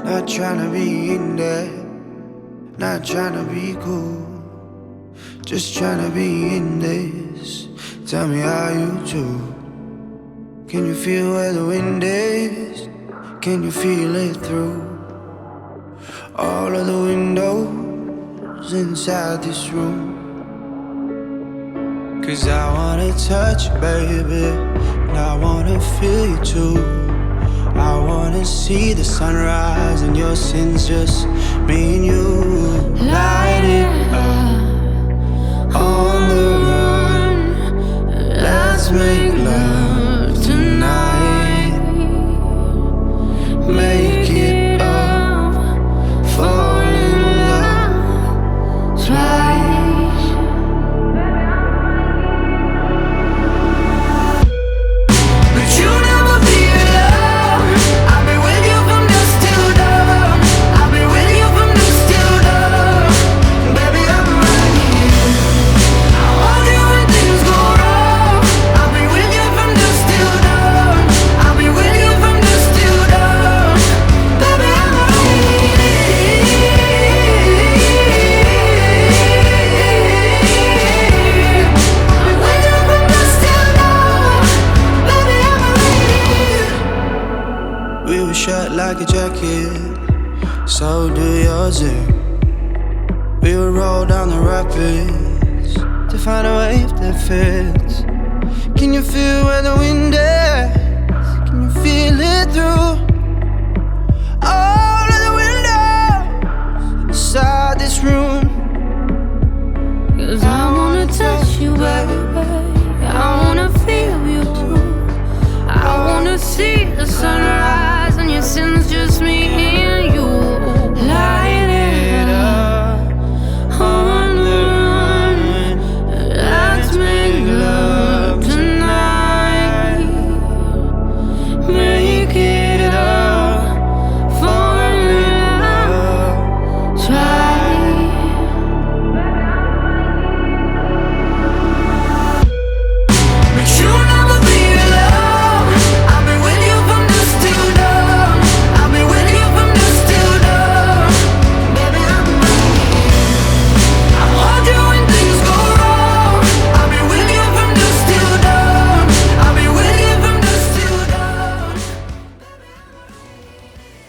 Not tryna be in there, not tryna be cool, just tryna be in this. Tell me how you do. Can you feel where the wind is? Can you feel it through all of the windows inside this room? 'Cause I wanna touch you, baby, and I wanna feel you too. I wanna see the sunrise and your sins, just me and you. Light it up on the run. Let's make love tonight. Make it up, fall in love twice. But you never be alone. I'll be with you from dusk till dawn. I'll be with you from dusk till dawn. Baby, I'm right here. I hold you when things go wrong. I'll be with you from dusk till dawn. I'll be with you from dusk till dawn. Baby, I'm right here. I'll be with you from dusk till dawn. Baby, I'm right here. We were shut like a jacket, so do yours. We would roll down the rapids to find a wave that fits. Can you feel where the wind is? Can you feel it through all of the windows inside this room? 'Cause I wanna touch you, baby. I wanna feel you too. I wanna see the sunrise and your sins, just me